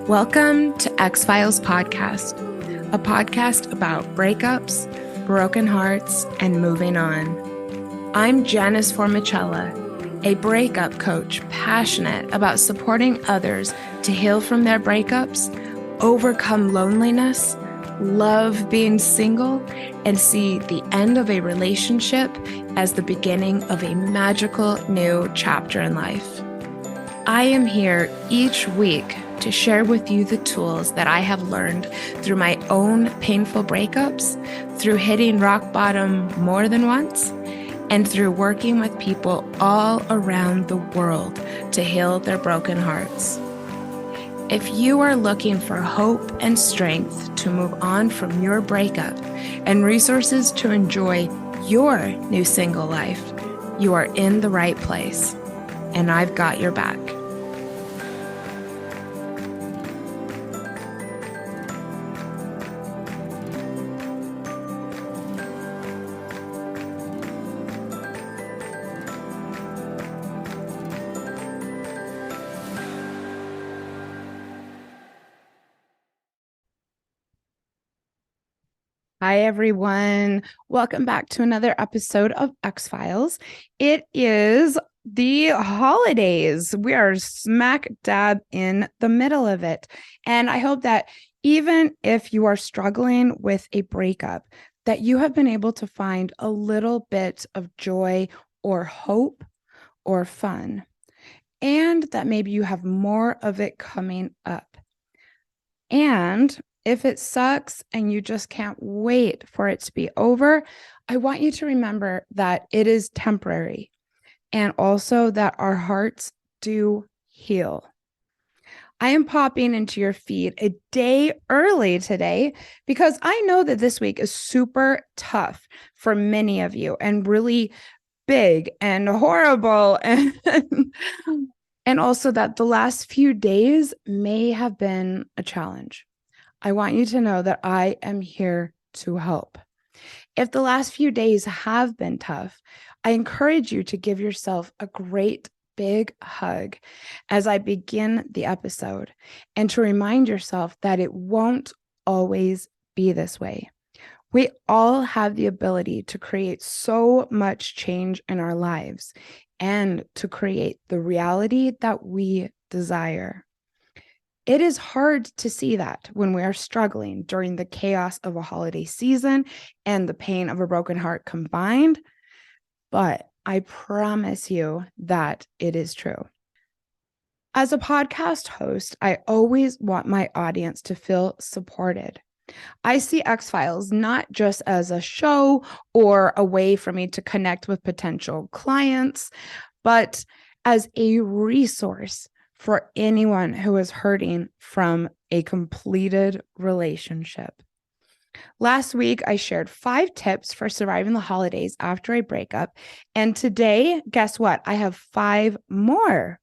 Welcome to X-Files Podcast, a podcast about breakups, broken hearts, and moving on. I'm Janice Formicella, a breakup coach passionate about supporting others to heal from their breakups, overcome loneliness, love being single, and see the end of a relationship as the beginning of a magical new chapter in life. I am here each week to share with you the tools that I have learned through my own painful breakups, through hitting rock bottom more than once, and through working with people all around the world to heal their broken hearts. If you are looking for hope and strength to move on from your breakup and resources to enjoy your new single life, you are in the right place, and I've got your back. Hi, everyone. Welcome back to another episode of X-Files. It is the holidays. We are smack dab in the middle of it. And I hope that even if you are struggling with a breakup, that you have been able to find a little bit of joy or hope or fun, and that maybe you have more of it coming up. And if it sucks and you just can't wait for it to be over, I want you to remember that it is temporary and also that our hearts do heal. I am popping into your feed a day early today because I know that this week is super tough for many of you and really big and horrible and also that the last few days may have been a challenge. I want you to know that I am here to help. If the last few days have been tough, I encourage you to give yourself a great big hug as I begin the episode and to remind yourself that it won't always be this way. We all have the ability to create so much change in our lives and to create the reality that we desire. It is hard to see that when we are struggling during the chaos of a holiday season and the pain of a broken heart combined, but I promise you that it is true. As a podcast host, I always want my audience to feel supported. I see X-Files not just as a show or a way for me to connect with potential clients, but as a resource for anyone who is hurting from a completed relationship. Last week, I shared 5 tips for surviving the holidays after a breakup. And today, guess what? I have 5 more.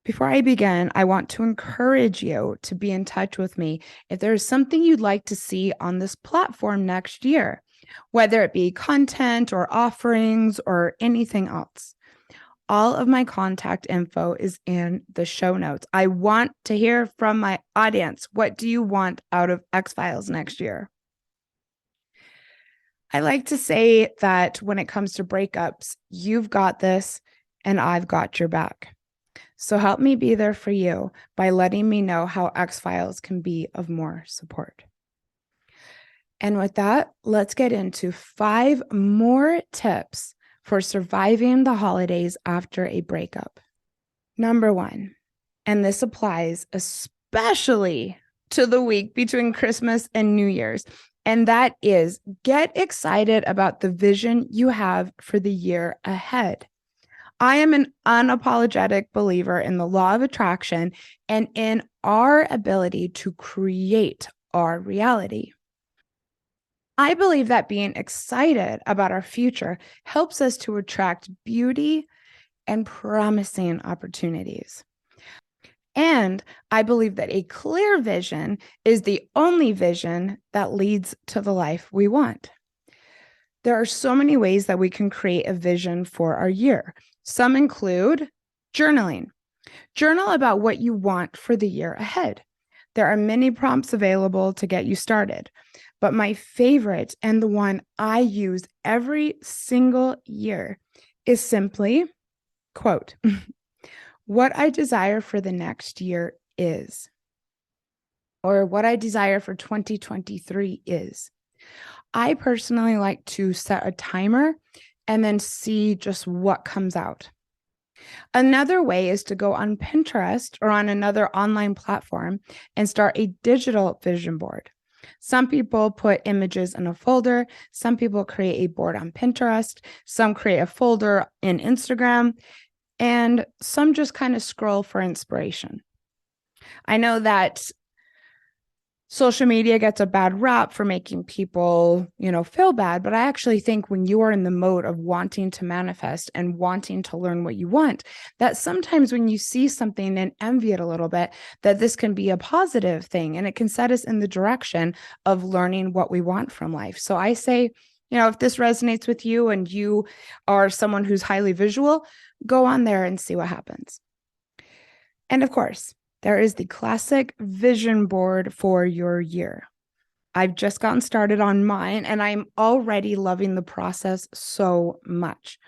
Before I begin, I want to encourage you to be in touch with me if there is something you'd like to see on this platform next year, whether it be content or offerings or anything else. All of my contact info is in the show notes. I want to hear from my audience. What do you want out of X-Files next year? I like to say that when it comes to breakups, you've got this and I've got your back. So help me be there for you by letting me know how X-Files can be of more support. And with that, let's get into 5 more tips for surviving the holidays after a breakup. Number 1, and this applies especially to the week between Christmas and New Year's, and that is get excited about the vision you have for the year ahead. I am an unapologetic believer in the law of attraction and in our ability to create our reality. I believe that being excited about our future helps us to attract beauty and promising opportunities. And I believe that a clear vision is the only vision that leads to the life we want. There are so many ways that we can create a vision for our year. Some include journaling. Journal about what you want for the year ahead. There are many prompts available to get you started, but my favorite and the one I use every single year is simply, quote, what I desire for the next year is, or what I desire for 2023 is. I personally like to set a timer and then see just what comes out. Another way is to go on Pinterest or on another online platform and start a digital vision board. Some people put images in a folder. Some people create a board on Pinterest. Some create a folder in Instagram. And some just kind of scroll for inspiration. I know that social media gets a bad rap for making people, feel bad. But I actually think when you are in the mode of wanting to manifest and wanting to learn what you want, that sometimes when you see something and envy it a little bit, that this can be a positive thing and it can set us in the direction of learning what we want from life. So I say, if this resonates with you and you are someone who's highly visual, go on there and see what happens. And of course, there is the classic vision board for your year. I've just gotten started on mine and I'm already loving the process so much.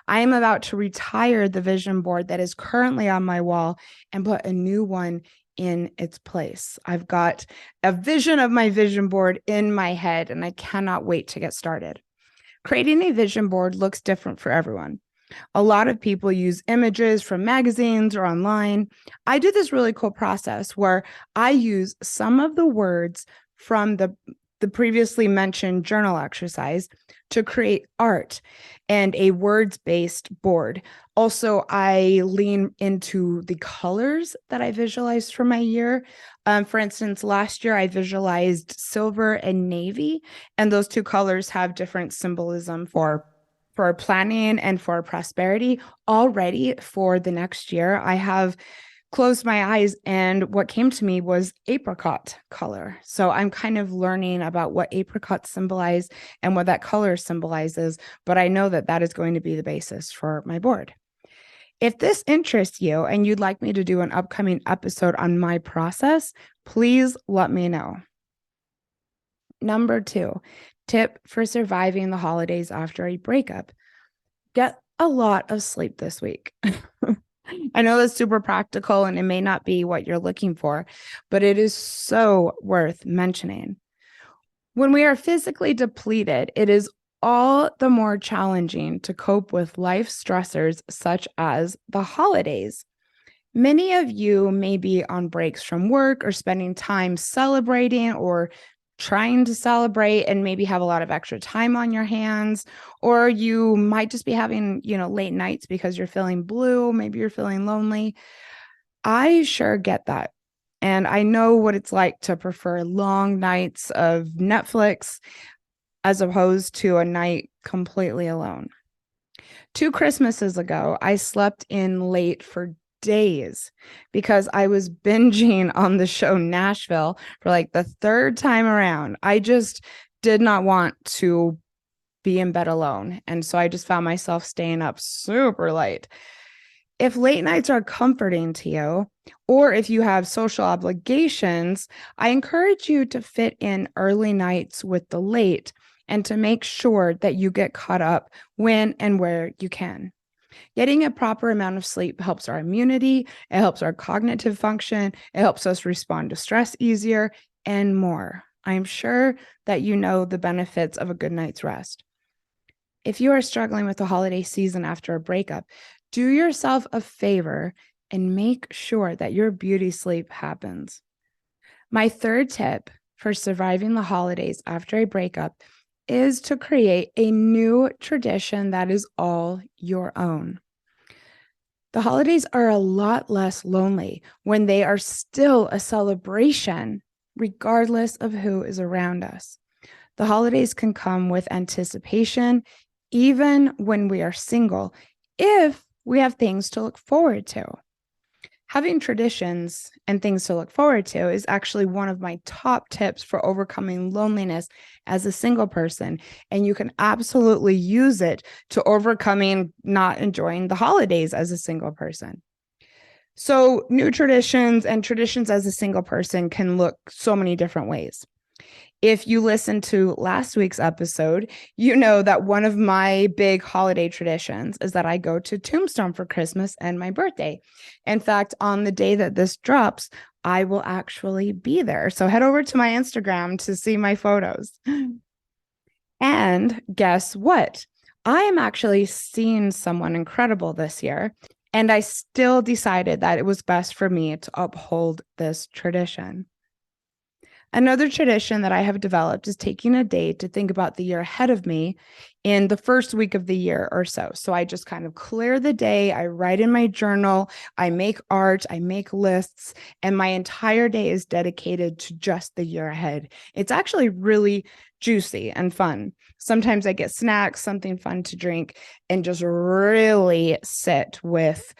I am about to retire the vision board that is currently on my wall and put a new one in its place. I've got a vision of my vision board in my head and I cannot wait to get started. Creating a vision board looks different for everyone. A lot of people use images from magazines or online. I do this really cool process where I use some of the words from the previously mentioned journal exercise to create art and a words-based board. Also, I lean into the colors that I visualized for my year. For instance, last year I visualized silver and navy, and those two colors have different symbolism for planning and for prosperity. Already for the next year, I have closed my eyes and what came to me was apricot color. So I'm kind of learning about what apricots symbolize and what that color symbolizes, but I know that that is going to be the basis for my board. If this interests you and you'd like me to do an upcoming episode on my process, please let me know. Number 2, tip for surviving the holidays after a breakup. Get a lot of sleep this week. I know that's super practical and it may not be what you're looking for, but it is so worth mentioning. When we are physically depleted, it is all the more challenging to cope with life stressors such as the holidays. Many of you may be on breaks from work or spending time celebrating or trying to celebrate and maybe have a lot of extra time on your hands, or you might just be having, late nights because you're feeling blue, maybe you're feeling lonely. I sure get that. And I know what it's like to prefer long nights of Netflix as opposed to a night completely alone. 2 Christmases ago, I slept in late for days because I was binging on the show Nashville for like the 3rd time around. I just did not want to be in bed alone. And so I just found myself staying up super late. If late nights are comforting to you, or if you have social obligations, I encourage you to fit in early nights with the late and to make sure that you get caught up when and where you can. Getting a proper amount of sleep helps our immunity, it helps our cognitive function, it helps us respond to stress easier, and more. I am sure that you know the benefits of a good night's rest. If you are struggling with the holiday season after a breakup, do yourself a favor and make sure that your beauty sleep happens. My 3rd tip for surviving the holidays after a breakup is to create a new tradition that is all your own. The holidays are a lot less lonely when they are still a celebration, regardless of who is around us. The holidays can come with anticipation, even when we are single, if we have things to look forward to. Having traditions and things to look forward to is actually one of my top tips for overcoming loneliness as a single person. And you can absolutely use it to overcoming not enjoying the holidays as a single person. So new traditions and traditions as a single person can look so many different ways. If you listened to last week's episode, you know that one of my big holiday traditions is that I go to Tombstone for Christmas and my birthday. In fact, on the day that this drops, I will actually be there. So head over to my Instagram to see my photos. And guess what? I am actually seeing someone incredible this year. And I still decided that it was best for me to uphold this tradition. Another tradition that I have developed is taking a day to think about the year ahead of me in the first week of the year or so. So I just kind of clear the day. I write in my journal, I make art, I make lists, and my entire day is dedicated to just the year ahead. It's actually really juicy and fun. Sometimes I get snacks, something fun to drink, and just really sit with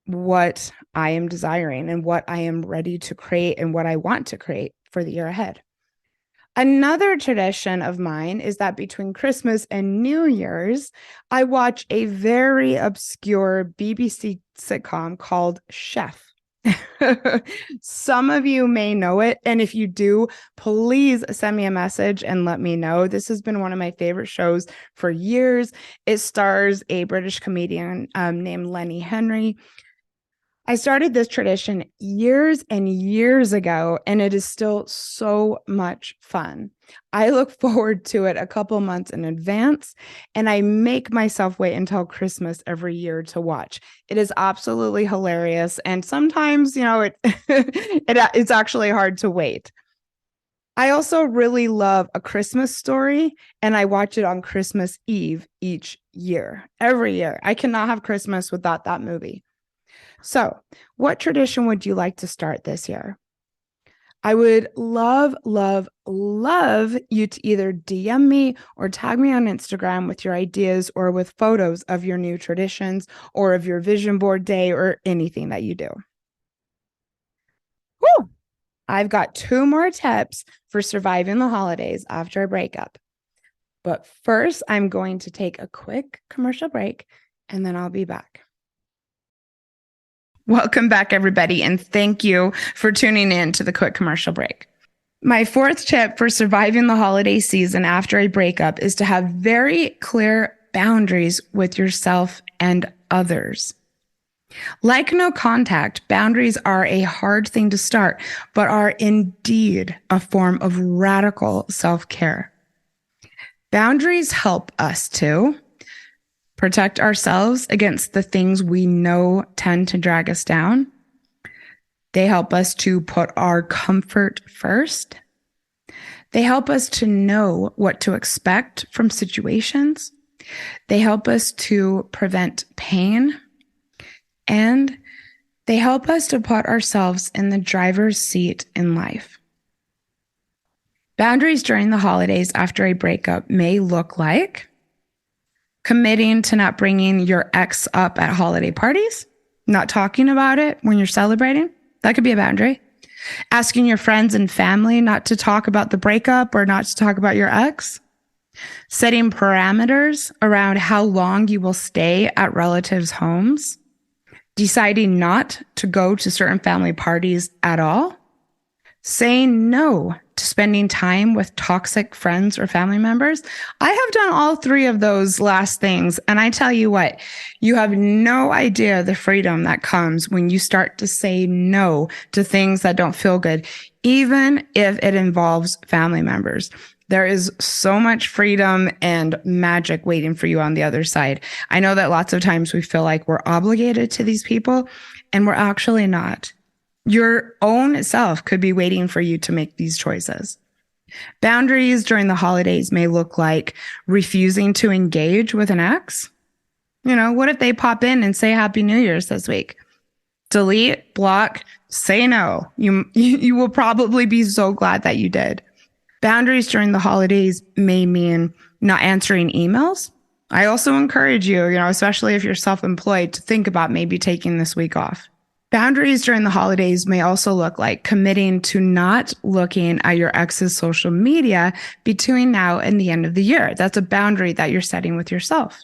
what I am desiring and what I am ready to create and what I want to create for the year ahead. Another tradition of mine is that between Christmas and New Year's, I watch a very obscure BBC sitcom called Chef. Some of you may know it. And if you do, please send me a message and let me know. This has been one of my favorite shows for years. It stars a British comedian named Lenny Henry. I started this tradition years and years ago, and it is still so much fun. I look forward to it a couple months in advance, and I make myself wait until Christmas every year to watch. It is absolutely hilarious, and sometimes, it's actually hard to wait. I also really love A Christmas Story, and I watch it on Christmas Eve each year, every year. I cannot have Christmas without that movie. So, what tradition would you like to start this year? I would love, love, love you to either DM me or tag me on Instagram with your ideas or with photos of your new traditions or of your vision board day or anything that you do. Woo! I've got 2 more tips for surviving the holidays after a breakup. But first, I'm going to take a quick commercial break and then I'll be back. Welcome back, everybody, and thank you for tuning in to the quick commercial break. My 4th tip for surviving the holiday season after a breakup is to have very clear boundaries with yourself and others. Like no contact, boundaries are a hard thing to start, but are indeed a form of radical self-care. Boundaries help us to protect ourselves against the things we know tend to drag us down. They help us to put our comfort first. They help us to know what to expect from situations. They help us to prevent pain. And they help us to put ourselves in the driver's seat in life. Boundaries during the holidays after a breakup may look like committing to not bringing your ex up at holiday parties, not talking about it when you're celebrating. That could be a boundary. Asking your friends and family not to talk about the breakup or not to talk about your ex. Setting parameters around how long you will stay at relatives' homes. Deciding not to go to certain family parties at all. Saying no to spending time with toxic friends or family members. I have done all 3 of those last things. And I tell you what, you have no idea the freedom that comes when you start to say no to things that don't feel good, even if it involves family members. There is so much freedom and magic waiting for you on the other side. I know that lots of times we feel like we're obligated to these people, and we're actually not. Your own self could be waiting for you to make these choices. Boundaries during the holidays may look like refusing to engage with an ex. What if they pop in and say Happy New Year's this week? Delete, block, say no. You will probably be so glad that you did. Boundaries during the holidays may mean not answering emails. I also encourage you, especially if you're self-employed, to think about maybe taking this week off. Boundaries during the holidays may also look like committing to not looking at your ex's social media between now and the end of the year. That's a boundary that you're setting with yourself.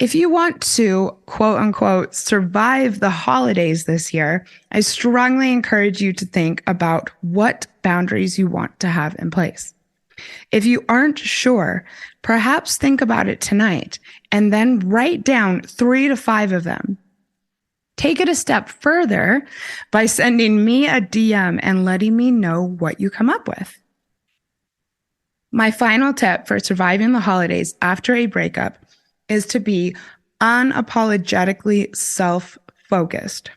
If you want to, quote unquote, survive the holidays this year, I strongly encourage you to think about what boundaries you want to have in place. If you aren't sure, perhaps think about it tonight and then write down 3 to 5 of them. Take it a step further by sending me a DM and letting me know what you come up with. My final tip for surviving the holidays after a breakup is to be unapologetically self-focused.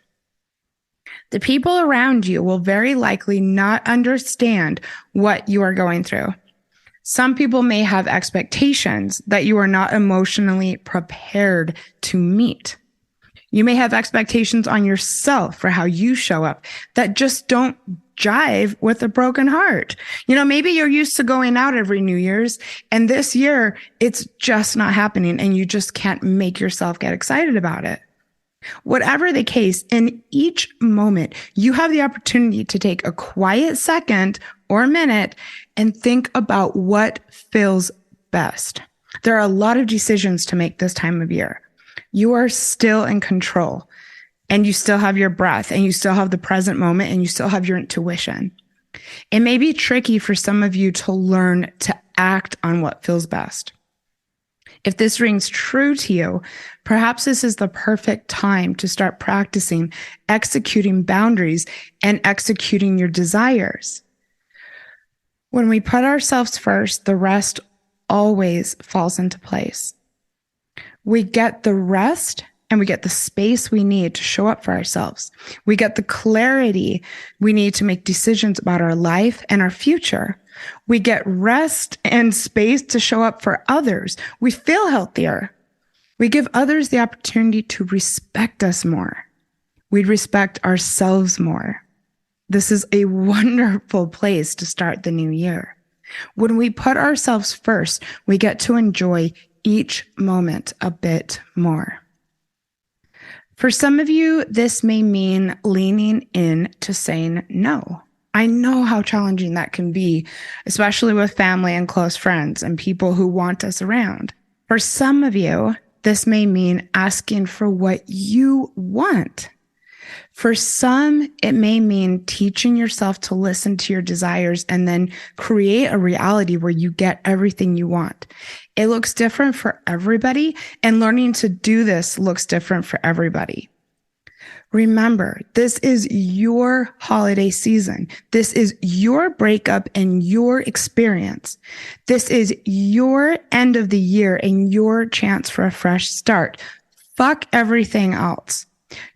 The people around you will very likely not understand what you are going through. Some people may have expectations that you are not emotionally prepared to meet. You may have expectations on yourself for how you show up that just don't jive with a broken heart. Maybe you're used to going out every New Year's, and this year it's just not happening and you just can't make yourself get excited about it. Whatever the case, in each moment, you have the opportunity to take a quiet second or minute and think about what feels best. There are a lot of decisions to make this time of year. You are still in control, and you still have your breath, and you still have the present moment, and you still have your intuition. It may be tricky for some of you to learn to act on what feels best. If this rings true to you, perhaps this is the perfect time to start practicing executing boundaries and executing your desires. When we put ourselves first, the rest always falls into place. We get the rest and we get the space we need to show up for ourselves. We get the clarity we need to make decisions about our life and our future. We get rest and space to show up for others. We feel healthier. We give others the opportunity to respect us more. We respect ourselves more. This is a wonderful place to start the new year. When we put ourselves first, we get to enjoy each moment a bit more. For some of you, this may mean leaning in to saying no. I know how challenging that can be, especially with family and close friends and people who want us around. For some of you, this may mean asking for what you want. For some, it may mean teaching yourself to listen to your desires and then create a reality where you get everything you want. It looks different for everybody, and learning to do this looks different for everybody. Remember, this is your holiday season. This is your breakup and your experience. This is your end of the year and your chance for a fresh start. Fuck everything else.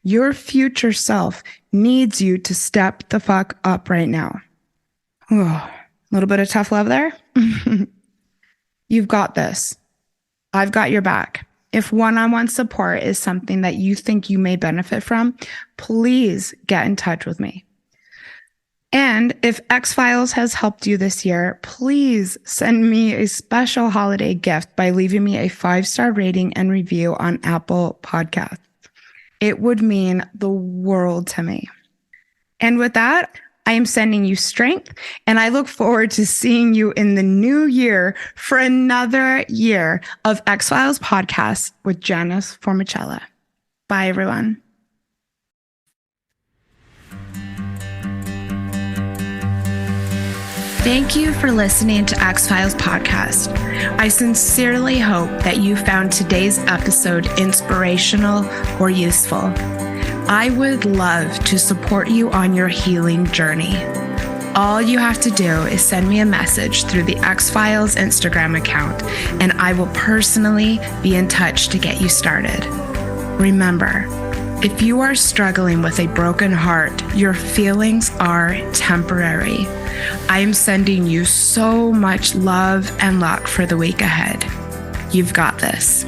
Your future self needs you to step the fuck up right now. A little bit of tough love there. You've got this. I've got your back. If one-on-one support is something that you think you may benefit from, please get in touch with me. And if X-Files has helped you this year, please send me a special holiday gift by leaving me a 5-star rating and review on Apple Podcasts. It would mean the world to me. And with that, I am sending you strength, and I look forward to seeing you in the new year for another year of X-Files podcasts with Janice Formicella. Bye, everyone. Thank you for listening to X-Files podcast. I sincerely hope that you found today's episode inspirational or useful. I would love to support you on your healing journey. All you have to do is send me a message through the X-Files Instagram account, and I will personally be in touch to get you started. Remember, if you are struggling with a broken heart, your feelings are temporary. I am sending you so much love and luck for the week ahead. You've got this.